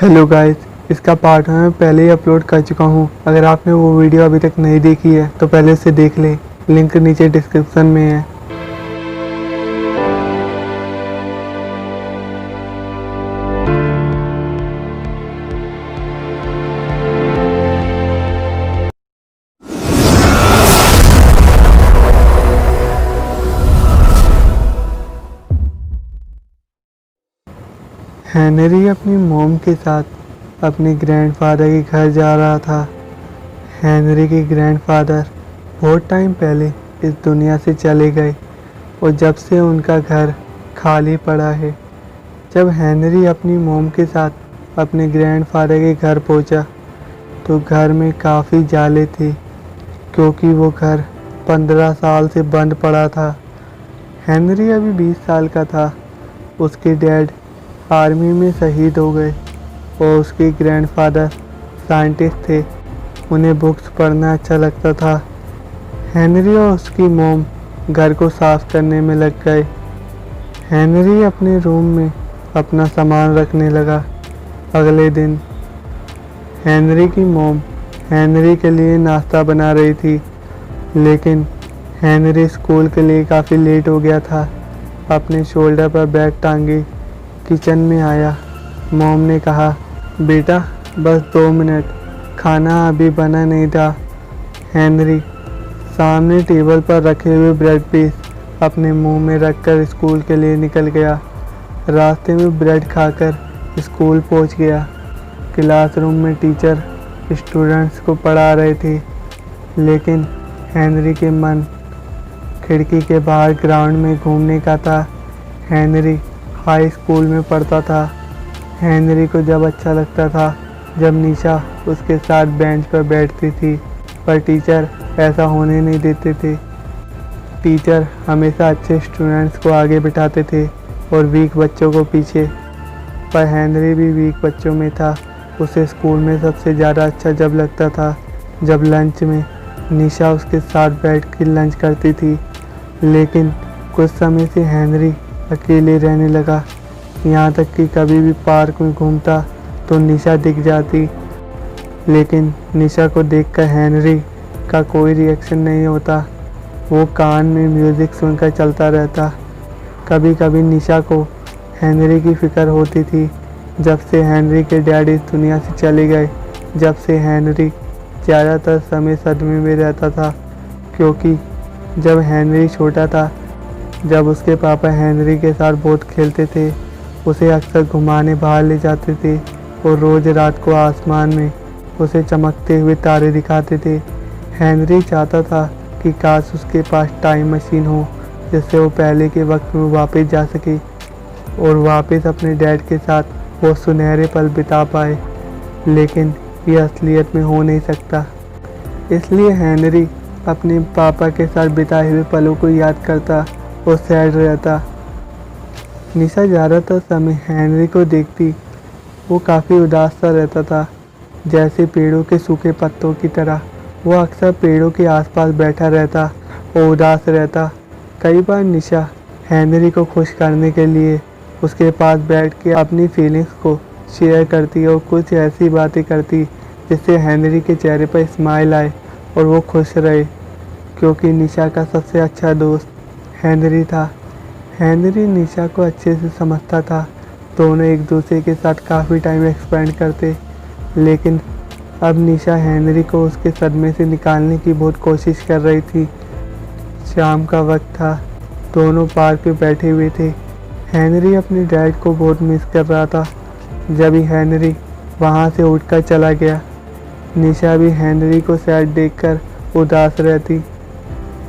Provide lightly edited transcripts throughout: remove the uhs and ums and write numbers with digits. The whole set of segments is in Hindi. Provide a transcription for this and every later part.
हेलो गाइस, इसका पार्ट मैं पहले ही अपलोड कर चुका हूँ। अगर आपने वो वीडियो अभी तक नहीं देखी है तो पहले से देख ले, लिंक नीचे डिस्क्रिप्शन में है। हेनरी अपनी मॉम के साथ अपने ग्रैंडफादर के घर जा रहा था। हेनरी के ग्रैंडफादर बहुत टाइम पहले इस दुनिया से चले गए और जब से उनका घर खाली पड़ा है। जब हेनरी अपनी मॉम के साथ अपने ग्रैंडफादर के घर पहुंचा तो घर में काफ़ी जाले थे क्योंकि वो घर 15 साल से बंद पड़ा था। हेनरी अभी 20 साल का था। उसके डैड आर्मी में शहीद हो गए और उसके ग्रैंडफादर साइंटिस्ट थे। उन्हें बुक्स पढ़ना अच्छा लगता था। हेनरी और उसकी मॉम घर को साफ करने में लग गए। हेनरी अपने रूम में अपना सामान रखने लगा। अगले दिन हेनरी की मॉम हेनरी के लिए नाश्ता बना रही थी, लेकिन हेनरी स्कूल के लिए काफ़ी लेट हो गया था। अपने शोल्डर पर बैग टांगे किचन में आया। मॉम ने कहा, बेटा बस 2 मिनट, खाना अभी बना नहीं था। हेनरी सामने टेबल पर रखे हुए ब्रेड पीस अपने मुंह में रखकर स्कूल के लिए निकल गया। रास्ते में ब्रेड खाकर स्कूल पहुंच गया। क्लासरूम में टीचर स्टूडेंट्स को पढ़ा रहे थे, लेकिन हेनरी के मन खिड़की के बाहर ग्राउंड में घूमने का था। हेनरी हाई स्कूल में पढ़ता था। हेनरी को जब अच्छा लगता था जब निशा उसके साथ बेंच पर बैठती थी, पर टीचर ऐसा होने नहीं देते थे। टीचर हमेशा अच्छे स्टूडेंट्स को आगे बिठाते थे और वीक बच्चों को पीछे, पर हेनरी भी वीक बच्चों में था। उसे स्कूल में सबसे ज़्यादा अच्छा जब लगता था जब लंच में निशा उसके साथ बैठ कर लंच करती थी। लेकिन कुछ समय से हेनरी अकेले रहने लगा। यहाँ तक कि कभी भी पार्क में घूमता तो निशा दिख जाती, लेकिन निशा को देखकर हेनरी का कोई रिएक्शन नहीं होता। वो कान में म्यूज़िक सुनकर चलता रहता। कभी कभी निशा को हेनरी की फ़िक्र होती थी। जब से हेनरी के डैडी इस दुनिया से चले गए, जब से हेनरी ज़्यादातर समय सदमे में रहता था, क्योंकि जब हेनरी छोटा था, जब उसके पापा हेनरी के साथ बहुत खेलते थे, उसे अक्सर घुमाने बाहर ले जाते थे और रोज़ रात को आसमान में उसे चमकते हुए तारे दिखाते थे। हेनरी चाहता था कि काश उसके पास टाइम मशीन हो जिससे वो पहले के वक्त में वापस जा सके और वापस अपने डैड के साथ वो सुनहरे पल बिता पाए, लेकिन ये असलियत में हो नहीं सकता। इसलिए हेनरी अपने पापा के साथ बिताए हुए पलों को याद करता और सैड रहता। निशा ज़्यादातर समय हेनरी को देखती। वो काफ़ी उदास सा रहता था, जैसे पेड़ों के सूखे पत्तों की तरह। वो अक्सर पेड़ों के आसपास बैठा रहता और उदास रहता। कई बार निशा हेनरी को खुश करने के लिए उसके पास बैठ के अपनी फीलिंग्स को शेयर करती और कुछ ऐसी बातें करती जिससे हेनरी के चेहरे पर स्माइल आए और वो खुश रहे, क्योंकि निशा का सबसे अच्छा दोस्त हेनरी था। हेनरी निशा को अच्छे से समझता था। दोनों एक दूसरे के साथ काफ़ी टाइम स्पेंड करते, लेकिन अब निशा हेनरी को उसके सदमे से निकालने की बहुत कोशिश कर रही थी। शाम का वक्त था। दोनों पार्क में बैठे हुए थे। हेनरी अपने डैड को बहुत मिस कर रहा था। जब ही हेनरी वहाँ से उठकर चला गया, निशा भी हेनरी को सैड देखकर उदास रहती।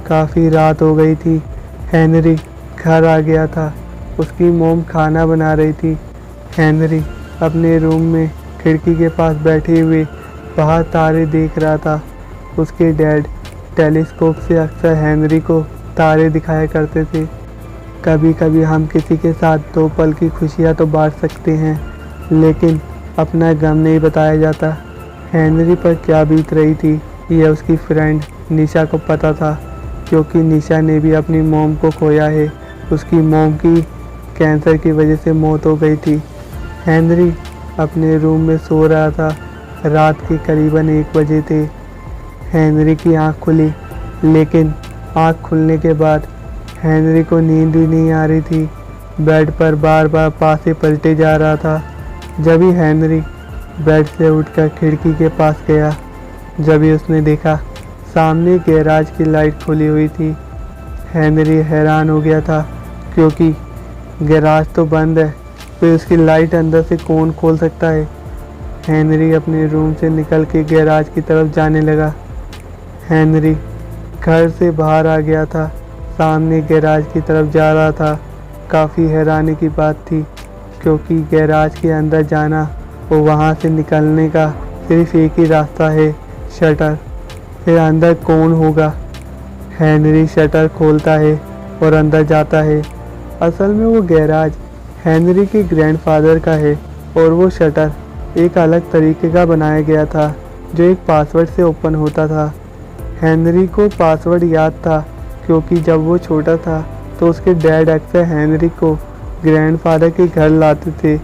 काफ़ी रात हो गई थी। हेनरी घर आ गया था। उसकी मॉम खाना बना रही थी। हेनरी अपने रूम में खिड़की के पास बैठे हुए बाहर तारे देख रहा था। उसके डैड टेलीस्कोप से अक्सर हेनरी को तारे दिखाया करते थे। कभी कभी हम किसी के साथ 2 पल की खुशियाँ तो बांट सकते हैं, लेकिन अपना गम नहीं बताया जाता। हेनरी पर क्या बीत रही थी यह उसकी फ्रेंड निशा को पता था, क्योंकि निशा ने भी अपनी मॉम को खोया है। उसकी मॉम की कैंसर की वजह से मौत हो गई थी। हेनरी अपने रूम में सो रहा था। रात के करीबन 1 बजे थे। हेनरी की आंख खुली, लेकिन आंख खुलने के बाद हेनरी को नींद ही नहीं आ रही थी। बेड पर बार बार पासे पलटे जा रहा था। जब ही हेनरी बेड से उठकर खिड़की के पास गया, जब ही उसने देखा सामने गैराज की लाइट खुली हुई थी। हेनरी हैरान हो गया था, क्योंकि गैराज तो बंद है, फिर उसकी लाइट अंदर से कौन खोल सकता है। हेनरी अपने रूम से निकल के गैराज की तरफ जाने लगा। हेनरी घर से बाहर आ गया था, सामने गैराज की तरफ जा रहा था। काफ़ी हैरानी की बात थी, क्योंकि गैराज के अंदर जाना और वहाँ से निकलने का सिर्फ एक ही रास्ता है, शटर। फिर अंदर कौन होगा। हेनरी शटर खोलता है और अंदर जाता है। असल में वो गैराज हेनरी के ग्रैंडफादर का है, और वो शटर एक अलग तरीके का बनाया गया था, जो एक पासवर्ड से ओपन होता था। हेनरी को पासवर्ड याद था, क्योंकि जब वो छोटा था तो उसके डैड अक्सर हेनरी को ग्रैंडफादर के घर लाते थे।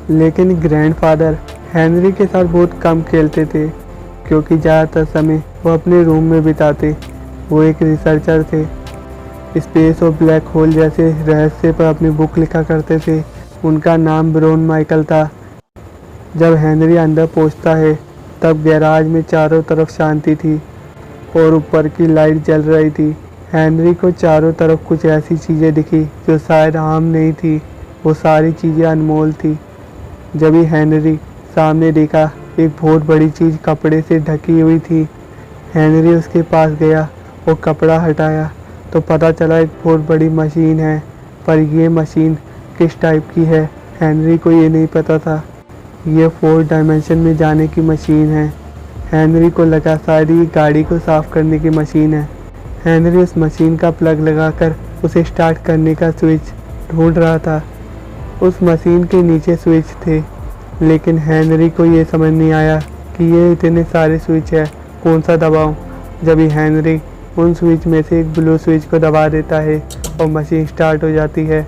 लेकिन ग्रैंडफादर हेनरी के साथ बहुत कम खेलते थे, क्योंकि ज़्यादातर समय वो अपने रूम में बिताते। वो एक रिसर्चर थे, स्पेस और ब्लैक होल जैसे रहस्य पर अपनी बुक लिखा करते थे। उनका नाम ब्रॉन माइकल था। जब हेनरी अंदर पहुंचता है, तब गैराज में चारों तरफ शांति थी और ऊपर की लाइट जल रही थी। हेनरी को चारों तरफ कुछ ऐसी चीज़ें दिखी जो शायद आम नहीं थी। वो सारी चीज़ें अनमोल थी। जब ही हेनरी सामने देखा, एक बहुत बड़ी चीज़ कपड़े से ढकी हुई थी। हेनरी उसके पास गया और कपड़ा हटाया तो पता चला एक बहुत बड़ी मशीन है, पर यह मशीन किस टाइप की है हेनरी को ये नहीं पता था। ये 4 डायमेंशन में जाने की मशीन है। हेनरी को लगा शायद ये गाड़ी को साफ करने की मशीन है। हेनरी उस मशीन का प्लग लगाकर उसे स्टार्ट करने का स्विच ढूंढ रहा था। उस मशीन के नीचे स्विच थे, लेकिन हेनरी को ये समझ नहीं आया कि ये इतने सारे स्विच है, कौन सा दबाऊं। जब ही हेनरी उन स्विच में से एक ब्लू स्विच को दबा देता है और मशीन स्टार्ट हो जाती है।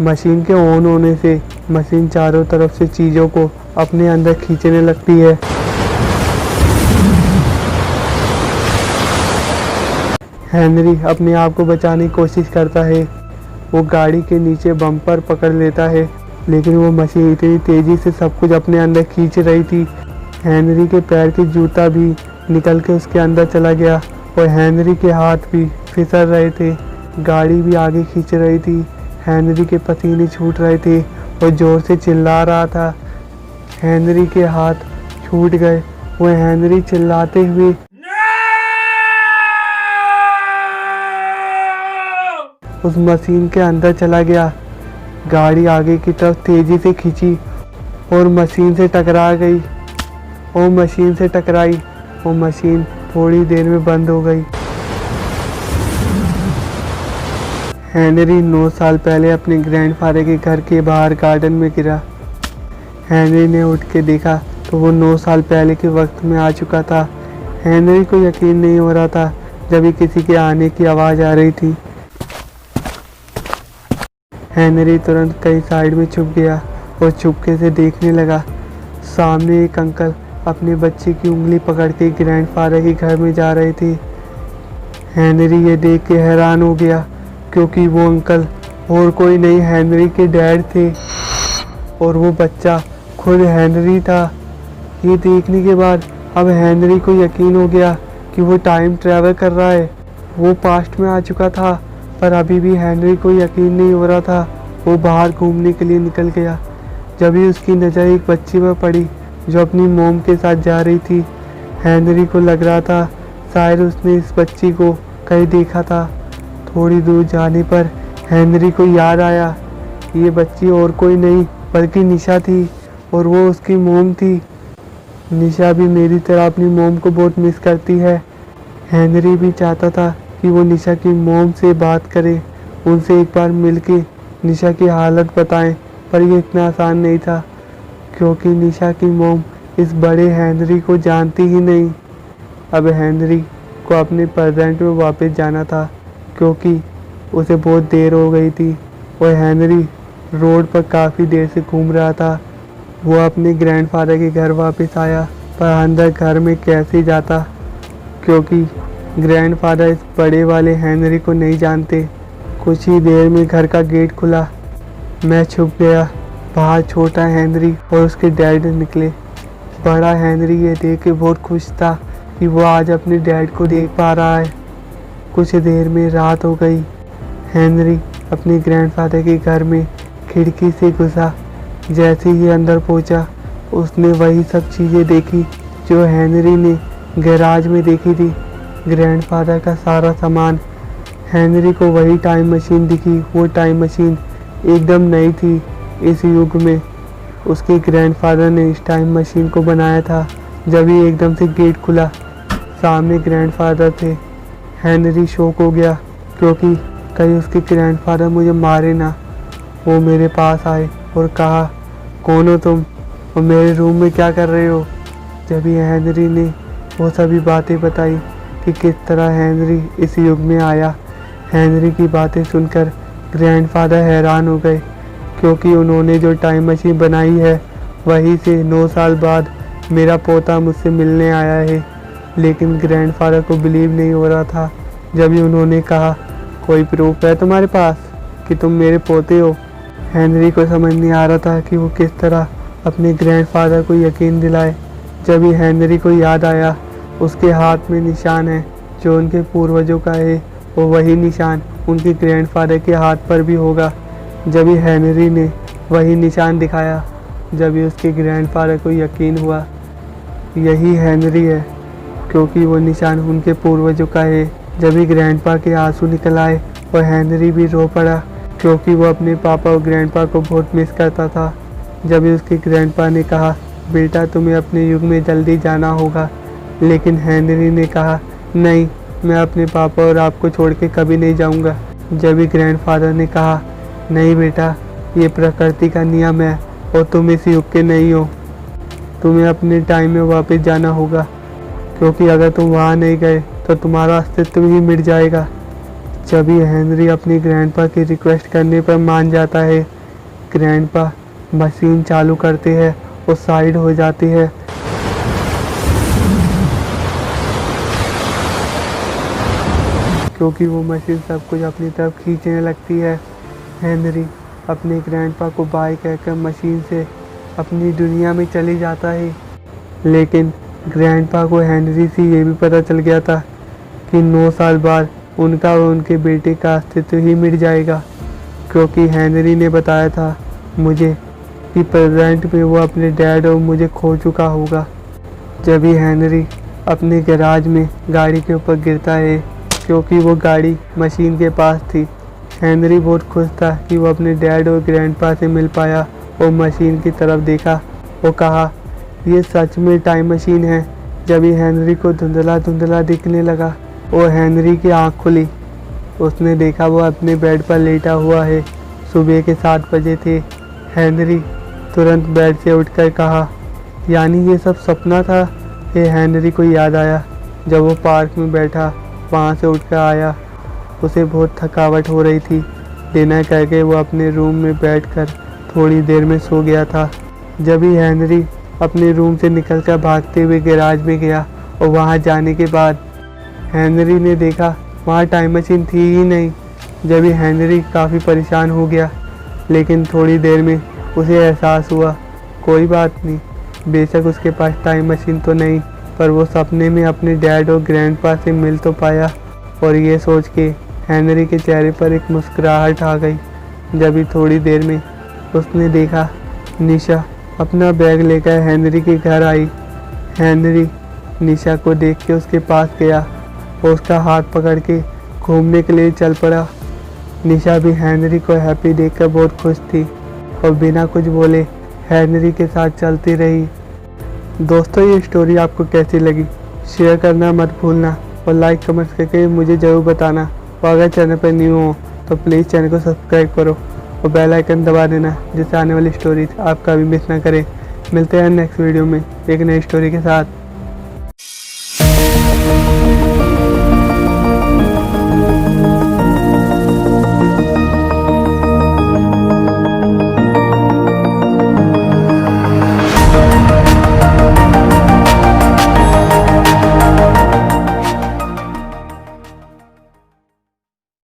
मशीन के ऑन होने से मशीन चारों तरफ से चीज़ों को अपने अंदर खींचने लगती है। हेनरी अपने आप को बचाने की कोशिश करता है। वो गाड़ी के नीचे बम्पर पकड़ लेता है, लेकिन वो मशीन इतनी तेज़ी से सब कुछ अपने अंदर खींच रही थी। हेनरी के पैर के जूता भी निकल के उसके अंदर चला गया और हेनरी के हाथ भी फिसल रहे थे। गाड़ी भी आगे खींच रही थी। हेनरी के पसीने छूट रहे थे और ज़ोर से चिल्ला रहा था। हेनरी के हाथ छूट गए। वो हेनरी चिल्लाते हुए उस मशीन के अंदर चला गया। गाड़ी आगे की तरफ तेज़ी से खींची और मशीन से टकरा गई। वो मशीन से टकराई। वो मशीन थोड़ी देर में बंद हो गई। हेनरी 9 साल पहले अपने ग्रैंडफादर के घर के बाहर गार्डन में गिरा। हेनरी ने उठ के देखा तो वो 9 साल पहले के वक्त में आ चुका था। हेनरी को यकीन नहीं हो रहा था, जब ही किसी के आने की आवाज़ आ रही थी। हेनरी तुरंत कहीं साइड में छुप गया और चुपके से देखने लगा। सामने एक अंकल अपने बच्चे की उंगली पकड़ के ग्रैंडफादर के घर में जा रहे थे। हेनरी ये देख के हैरान हो गया, क्योंकि वो अंकल और कोई नहीं हेनरी के डैड थे और वो बच्चा खुद हेनरी था। ये देखने के बाद अब हेनरी को यकीन हो गया कि वो टाइम ट्रैवल कर रहा है। वो पास्ट में आ चुका था, पर अभी भी हेनरी को यकीन नहीं हो रहा था। वो बाहर घूमने के लिए निकल गया। जब ही उसकी नज़र एक बच्ची पर पड़ी जो अपनी मोम के साथ जा रही थी। हेनरी को लग रहा था शायद उसने इस बच्ची को कहीं देखा था। थोड़ी दूर जाने पर हेनरी को याद आया, ये बच्ची और कोई नहीं बल्कि निशा थी, और वो उसकी मोम थी। निशा भी मेरी तरह अपनी मोम को बहुत मिस करती है। हेनरी भी चाहता था कि वो निशा की मोम से बात करे, उनसे एक बार मिलके निशा की हालत बताएं, पर ये इतना आसान नहीं था, क्योंकि निशा की मोम इस बड़े हेनरी को जानती ही नहीं। अब हेनरी को अपने प्रेजेंट में वापस जाना था, क्योंकि उसे बहुत देर हो गई थी और हेनरी रोड पर काफ़ी देर से घूम रहा था। वो अपने ग्रैंडफादर के घर वापस आया, पर अंदर घर में कैसे जाता, क्योंकि ग्रैंडफादर इस बड़े वाले हेनरी को नहीं जानते। कुछ ही देर में घर का गेट खुला। मैं छुप गया। बाहर छोटा हेनरी और उसके डैड निकले। बड़ा हेनरी ये देख के बहुत खुश था कि वो आज अपने डैड को देख पा रहा है। कुछ देर में रात हो गई। हेनरी अपने ग्रैंडफादर के घर में खिड़की से घुसा। जैसे ही अंदर पहुंचा, उसने वही सब चीज़ें देखी जो हेनरी ने गैराज में देखी थी। ग्रैंडफादर का सारा सामान। हेनरी को वही टाइम मशीन दिखी। वो टाइम मशीन एकदम नई थी। इस युग में उसके ग्रैंडफादर ने इस टाइम मशीन को बनाया था। जब ही एकदम से गेट खुला, सामने ग्रैंडफादर थे। हेनरी शॉक हो गया, क्योंकि कहीं उसके ग्रैंडफादर मुझे मारे ना। वो मेरे पास आए और कहा, कौन हो तुम और मेरे रूम में क्या कर रहे हो? जब ही हेनरी ने वो सभी बातें बताई कि किस तरह हेनरी इस युग में आया। हेनरी की बातें सुनकर ग्रैंडफादर हैरान हो गए, क्योंकि उन्होंने जो टाइम मशीन बनाई है वहीं से 9 साल बाद मेरा पोता मुझसे मिलने आया है। लेकिन ग्रैंडफादर को बिलीव नहीं हो रहा था। जब ही उन्होंने कहा, कोई प्रूफ है तुम्हारे पास कि तुम मेरे पोते हो? हेनरी को समझ नहीं आ रहा था कि वो किस तरह अपने ग्रैंडफादर को यकीन दिलाए। जब ही हेनरी को याद आया, उसके हाथ में निशान है जो उनके पूर्वजों का है, और वही निशान उनके ग्रैंडफादर के हाथ पर भी होगा। जब ही हेनरी ने वही निशान दिखाया, जब ही उसके ग्रैंडफादर को यकीन हुआ यही हेनरी है, क्योंकि वो निशान उनके पूर्वजों का है। जब ही ग्रैंडपा के आंसू निकल आए और हेनरी भी रो पड़ा, क्योंकि वो अपने पापा और ग्रैंडपा को बहुत मिस करता था। जब ही उसके ग्रैंडपा ने कहा, बेटा तुम्हें अपने युग में जल्दी जाना होगा, लेकिन हेनरी ने कहा, नहीं, मैं अपने पापा और आपको छोड़ के कभी नहीं जाऊंगा। जब ही ग्रैंडफादर ने कहा, नहीं बेटा, ये प्रकृति का नियम है और तुम इस युग के नहीं हो, तुम्हें अपने टाइम में वापस जाना होगा, क्योंकि अगर तुम वहाँ नहीं गए तो तुम्हारा अस्तित्व ही मिट जाएगा। जब ही हेनरी अपनी ग्रैंडपा की रिक्वेस्ट करने पर मान जाता है, ग्रैंडपा मशीन चालू करते हैं और साइड हो जाती है। क्योंकि वो मशीन सब कुछ अपनी तरफ खींचने लगती है। हेनरी अपने ग्रैंडपा को बाय कहकर मशीन से अपनी दुनिया में चली जाता है। लेकिन ग्रैंडपा को हेनरी से ये भी पता चल गया था कि 9 साल बाद उनका और उनके बेटे का अस्तित्व ही मिट जाएगा, क्योंकि हेनरी ने बताया था मुझे कि प्रेजेंट में वो अपने डैड और मुझे खो चुका होगा। जब ही हेनरी अपने गैराज में गाड़ी के ऊपर गिरता है, क्योंकि वो गाड़ी मशीन के पास थी। हेनरी बहुत खुश था कि वो अपने डैड और ग्रैंडपा से मिल पाया और मशीन की तरफ देखा और कहा, ये सच में टाइम मशीन है। जब ही हेनरी को धुंधला धुंधला दिखने लगा और हेनरी की आँख खुली, उसने देखा वो अपने बेड पर लेटा हुआ है। सुबह के 7 बजे थे। हेनरी तुरंत बेड से उठकर कहा, यानी ये सब सपना था। ये हेनरी को याद आया जब वो पार्क में बैठा वहाँ से उठकर आया। उसे बहुत थकावट हो रही थी। डिनर करके वो अपने रूम में बैठकर थोड़ी देर में सो गया था। जब ही हेनरी अपने रूम से निकलकर भागते हुए गैराज में गया और वहाँ जाने के बाद हेनरी ने देखा वहाँ टाइम मशीन थी ही नहीं। जब ही हेनरी काफ़ी परेशान हो गया, लेकिन थोड़ी देर में उसे एहसास हुआ, कोई बात नहीं, बेशक उसके पास टाइम मशीन तो नहीं, पर वो सपने में अपने डैड और ग्रैंडपा से मिल तो पाया। और ये सोच के हेनरी के चेहरे पर एक मुस्कुराहट आ गई। जब ही थोड़ी देर में उसने देखा निशा अपना बैग लेकर हेनरी के घर आई। हेनरी निशा को देख के उसके पास गया और उसका हाथ पकड़ के घूमने के लिए चल पड़ा। निशा भी हेनरी को हैप्पी देखकर बहुत खुश थी और बिना कुछ बोले हेनरी के साथ चलती रही। दोस्तों, ये स्टोरी आपको कैसी लगी शेयर करना मत भूलना और लाइक कमेंट्स करके मुझे ज़रूर बताना। और अगर चैनल पर न्यू हो तो प्लीज़ चैनल को सब्सक्राइब करो और बेल आइकन दबा देना, जिससे आने वाली स्टोरी आप कभी मिस ना करें। मिलते हैं नेक्स्ट वीडियो में एक नई स्टोरी के साथ।